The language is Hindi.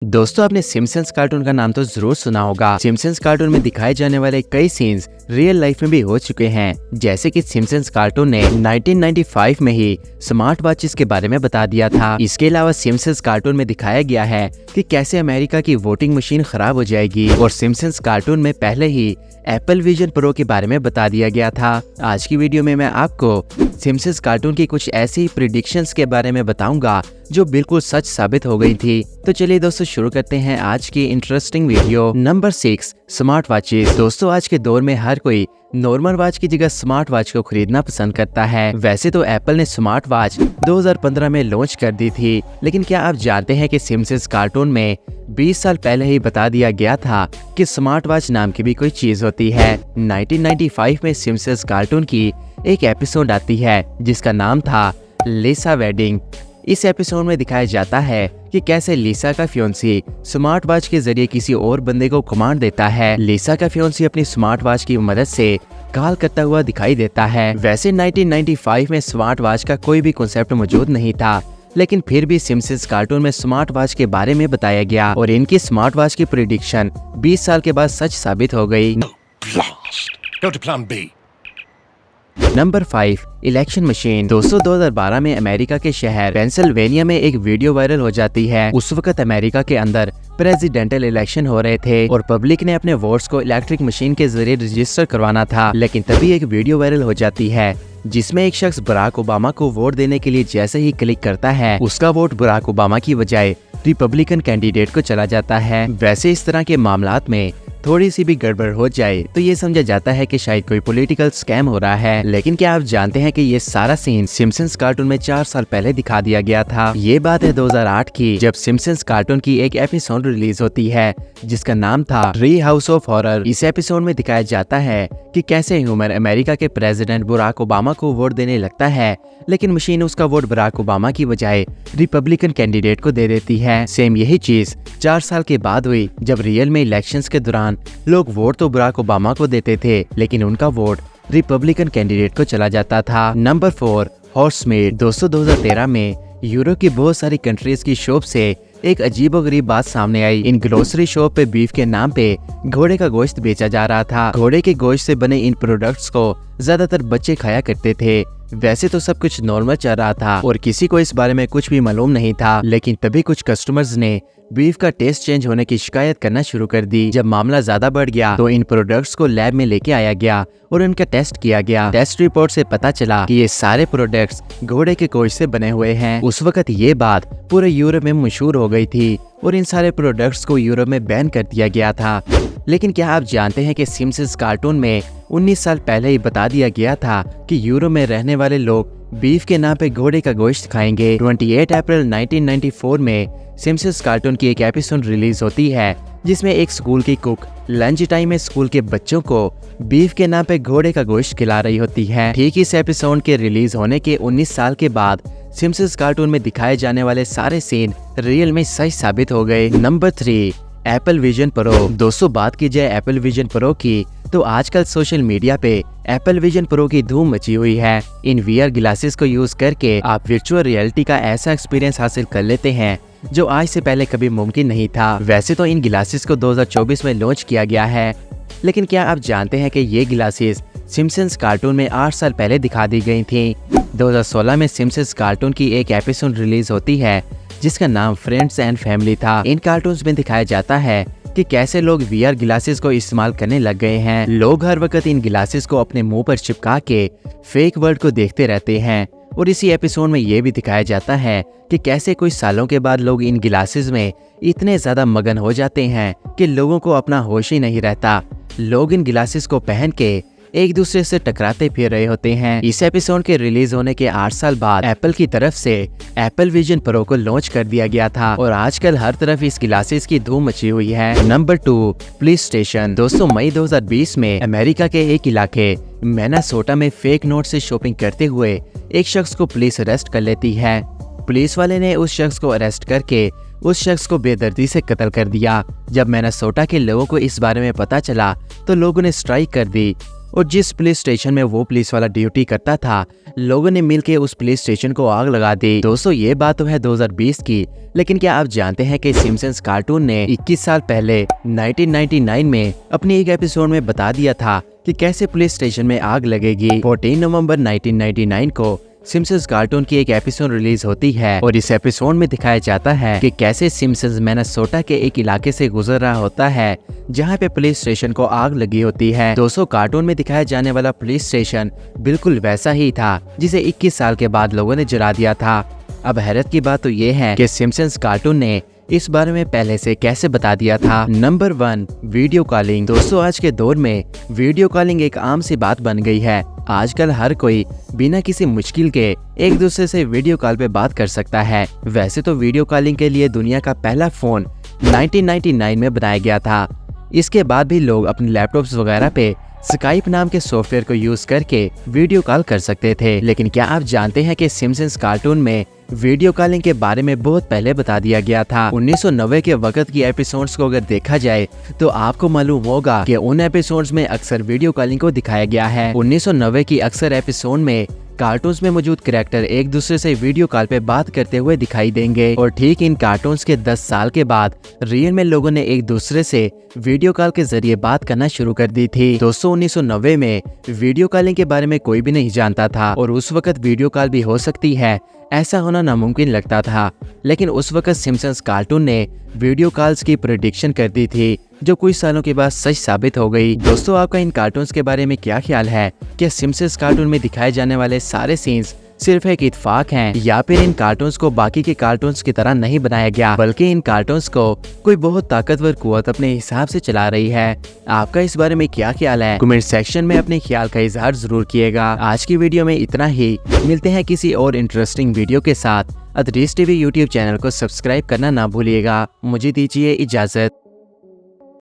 दोस्तों, आपने सिम्पसन्स कार्टून का नाम तो जरूर सुना होगा। सिम्पसन्स कार्टून में दिखाए जाने वाले कई सीन्स रियल लाइफ में भी हो चुके हैं। जैसे कि सिम्पसन्स कार्टून ने 1995 में ही स्मार्ट वॉचेस के बारे में बता दिया था। इसके अलावा सिम्पसन्स कार्टून में दिखाया गया है कि कैसे अमेरिका की वोटिंग मशीन खराब हो जाएगी, और सिम्पसन्स कार्टून में पहले ही एप्पल विजन प्रो के बारे में बता दिया गया था। आज की वीडियो में मैं आपको सिम्पसन्स कार्टून की कुछ ऐसी प्रिडिक्शंस के बारे में बताऊंगा जो बिल्कुल सच साबित हो गई थी। तो चलिए दोस्तों, शुरू करते हैं आज की interesting video. Number 6, smart watches. दोस्तों, आज के दौर में हर कोई नॉर्मल वॉच की जगह स्मार्ट वॉच को खरीदना पसंद करता है। वैसे तो एप्पल ने स्मार्ट वॉच 2015 में लॉन्च कर दी थी, लेकिन क्या आप जानते हैं कि सिम्पसन्स कार्टून में 20 साल पहले ही बता दिया गया था कि स्मार्ट वॉच नाम की भी कोई चीज होती है। 1995 में सिम्पसन्स कार्टून की एक एपिसोड आती है जिसका नाम था लिसा वेडिंग। इस एपिसोड में दिखाया जाता है कि कैसे लिसा का फियोंसी स्मार्ट वॉच के जरिए किसी और बंदे को कमांड देता है। लिसा का फियोंसी अपनी स्मार्ट वॉच की मदद से कॉल करता हुआ दिखाई देता है। वैसे 1995 में स्मार्ट वॉच का कोई भी कॉन्सेप्ट मौजूद नहीं था, लेकिन फिर भी सिम्पसन्स कार्टून में स्मार्ट वॉच के बारे में बताया गया और इनकी स्मार्ट वॉच की प्रिडिक्शन 20 साल के बाद सच साबित हो गई। Number 5, election machine. दोस्तों, 2012 में अमेरिका के शहर पेंसिल्वेनिया में एक वीडियो वायरल हो जाती है। उस वक्त अमेरिका के अंदर प्रेसिडेंटल इलेक्शन हो रहे थे और पब्लिक ने अपने वोट्स को इलेक्ट्रिक मशीन के जरिए रजिस्टर करवाना था। लेकिन तभी एक वीडियो वायरल हो जाती है जिसमें एक शख्स बराक ओबामा को वोट देने के लिए जैसे ही क्लिक करता है, उसका वोट बराक ओबामा की बजाय रिपब्लिकन कैंडिडेट को चला जाता है। वैसे इस तरह के मामलात में थोड़ी सी भी गड़बड़ हो जाए तो ये समझा जाता है कि शायद कोई पॉलिटिकल स्कैम हो रहा है। लेकिन क्या आप जानते हैं कि ये सारा सीन सिम्पसन्स कार्टून में 4 साल पहले दिखा दिया गया था। ये बात है 2008 की, जब सिम्पसन्स कार्टून की एक एपिसोड रिलीज होती है जिसका नाम था ट्री हाउस ऑफ हॉरर। इस एपिसोड में दिखाया जाता है कि कैसे ह्यूमर अमेरिका के प्रेसिडेंट बराक ओबामा को वोट देने लगता है, लेकिन मशीन उसका वोट बराक ओबामा की बजाय रिपब्लिकन कैंडिडेट को दे देती है। सेम यही चीज 4 साल के बाद हुई, जब रियल में इलेक्शंस के दौरान लोग वोट तो बराक ओबामा को देते थे, लेकिन उनका वोट रिपब्लिकन कैंडिडेट को चला जाता था। नंबर 4, हॉर्समेड। दोस्तों, 2013 में यूरोप की बहुत सारी कंट्रीज की शॉप से एक अजीबोगरीब बात सामने आई। इन ग्रोसरी शॉप पे बीफ के नाम पे घोड़े का गोश्त बेचा जा रहा था। घोड़े के गोश्त से बने इन प्रोडक्ट्स को ज्यादातर बच्चे खाया करते थे। वैसे तो सब कुछ नॉर्मल चल रहा था और किसी को इस बारे में कुछ भी मालूम नहीं था, लेकिन तभी कुछ कस्टमर्स ने बीफ का टेस्ट चेंज होने की शिकायत करना शुरू कर दी। जब मामला ज्यादा बढ़ गया तो इन प्रोडक्ट्स को लैब में लेके आया गया और उनका टेस्ट किया गया। टेस्ट रिपोर्ट से पता चला कि ये सारे प्रोडक्ट्स घोड़े के गोश्त से बने हुए हैं। उस वक्त ये बात पूरे यूरोप में मशहूर हो गई थी और इन सारे प्रोडक्ट्स को यूरोप में बैन कर दिया गया था। लेकिन क्या आप जानते हैं कि सिम्पसन्स कार्टून में 19 साल पहले ही बता दिया गया था कि यूरोप में रहने वाले लोग बीफ के नाम पे घोड़े का गोश्त खाएंगे। 28 अप्रैल 1994 में सिम्पसन्स कार्टून की एक एपिसोड रिलीज होती है जिसमें एक स्कूल की कुक लंच टाइम में स्कूल के बच्चों को बीफ के नाम पे घोड़े का गोश्त खिला रही होती है। ठीक इस एपिसोड के रिलीज होने के 19 साल के बाद सिम्पसन्स कार्टून में दिखाए जाने वाले सारे सीन रियल में सही साबित हो गए। Number 3, Apple vision pro. दोस्तों, बात की जाए एप्पल विजन प्रो की तो आजकल सोशल मीडिया पे एप्पल विजन प्रो की धूम मची हुई है। इन वीआर ग्लासेस को यूज करके आप वर्चुअल रियलिटी का ऐसा एक्सपीरियंस हासिल कर लेते हैं जो आज से पहले कभी मुमकिन नहीं था। वैसे तो इन ग्लासेस को 2024 में लॉन्च किया गया है, लेकिन क्या आप जानते हैं कि ये ग्लासेस सिम्पसन्स कार्टून में 8 साल पहले दिखा दी गई थी। 2016 में सिम्पसन्स कार्टून की एक एपिसोड रिलीज होती है जिसका नाम फ्रेंड्स एंड फैमिली था। इन कार्टून्स में दिखाया जाता है कि कैसे लोग वीआर ग्लासेस को इस्तेमाल करने लग गए हैं। लोग हर वक्त इन ग्लासेस को अपने मुंह पर चिपका के फेक वर्ल्ड को देखते रहते हैं और इसी एपिसोड में ये भी दिखाया जाता है कि कैसे कुछ सालों के बाद लोग इन ग्लासेस में इतने ज्यादा मगन हो जाते हैं कि लोगों को अपना होश ही नहीं रहता। लोग इन ग्लासेस को पहन के एक दूसरे से टकराते फिर रहे होते हैं। इस एपिसोड के रिलीज होने के 8 साल बाद एप्पल की तरफ से एप्पल विजन प्रो को लॉन्च कर दिया गया था और आजकल हर तरफ इस ग्लासेस की धूम मची हुई है। Number 2, police station. दोस्तों, मई 2020 में अमेरिका के एक इलाके मिनेसोटा में फेक नोट से शॉपिंग करते हुए एक शख्स को पुलिस अरेस्ट कर लेती है। पुलिस वाले ने उस शख्स को अरेस्ट करके उस शख्स को बेदर्दी से कत्ल कर दिया। जब मिनेसोटा के लोगों को इस बारे में पता चला तो लोगों ने स्ट्राइक कर दी और जिस पुलिस स्टेशन में वो पुलिस वाला ड्यूटी करता था, लोगों ने मिलकर उस पुलिस स्टेशन को आग लगा दी। दोस्तों ये बात तो है 2020 की, लेकिन क्या आप जानते हैं कि सिम्पसन्स कार्टून ने 21 साल पहले 1999 में अपने एक एपिसोड में बता दिया था कि कैसे पुलिस स्टेशन में आग लगेगी। 14 नवंबर 1999 को सिम्पसन्स कार्टून की एक एपिसोड रिलीज होती है और इस एपिसोड में दिखाया जाता है कि कैसे सिम्पसन्स मिनेसोटा के एक इलाके से गुजर रहा होता है जहां पे पुलिस स्टेशन को आग लगी होती है। दोस्तों कार्टून में दिखाया जाने वाला पुलिस स्टेशन बिल्कुल वैसा ही था जिसे 21 साल के बाद लोगों ने जला दिया था। अब हैरत की बात तो ये है कि सिम्पसन्स कार्टून ने इस बारे में पहले से कैसे बता दिया था। Number 1, video calling. दोस्तों आज के दौर में वीडियो कॉलिंग एक आम सी बात बन गई है। आजकल हर कोई बिना किसी मुश्किल के एक दूसरे से वीडियो कॉल पे बात कर सकता है। वैसे तो वीडियो कॉलिंग के लिए दुनिया का पहला फोन 1999 में बनाया गया था। इसके बाद भी लोग अपने लैपटॉप्स वगैरह पे स्काइप नाम के सॉफ्टवेयर को यूज करके वीडियो कॉल कर सकते थे। लेकिन क्या आप जानते हैं कि सिम्पसन्स कार्टून में वीडियो कॉलिंग के बारे में बहुत पहले बता दिया गया था। 1990 के वक्त की एपिसोड्स को अगर देखा जाए तो आपको मालूम होगा कि उन एपिसोड्स में अक्सर वीडियो कॉलिंग को दिखाया गया है। 1990 की अक्सर एपिसोड में कार्टून्स में मौजूद कैरेक्टर एक दूसरे से वीडियो कॉल पे बात करते हुए दिखाई देंगे और ठीक इन कार्टून्स के 10 साल के बाद रियल में लोगों ने एक दूसरे से वीडियो कॉल के जरिए बात करना शुरू कर दी थी। दोस्तों 1990 में वीडियो कॉलिंग के बारे में कोई भी नहीं जानता था और उस वक्त वीडियो कॉल भी हो सकती है ऐसा होना नामुमकिन लगता था। लेकिन उस वक्त सिम्पसन्स कार्टून ने वीडियो कॉल्स की प्रेडिक्शन कर दी थी जो कुछ सालों के बाद सच साबित हो गई। दोस्तों आपका इन कार्टून्स के बारे में क्या ख्याल है? क्या सिम्पसन्स कार्टून में दिखाए जाने वाले सारे सीन्स सिर्फ एक इत्तेफाक हैं या फिर इन कार्टून्स को बाकी के कार्टून्स की तरह नहीं बनाया गया बल्कि इन कार्टून्स को कोई बहुत ताकतवर कुव्वत अपने हिसाब से चला रही है? आपका इस बारे में क्या ख्याल है? कमेंट सेक्शन में अपने ख्याल का इजहार जरूर किएगा। आज की वीडियो में इतना ही। मिलते हैं किसी और इंटरेस्टिंग वीडियो के साथ। अदरीस टीवी यूट्यूब चैनल को सब्सक्राइब करना ना भूलिएगा। मुझे दीजिए इजाजत।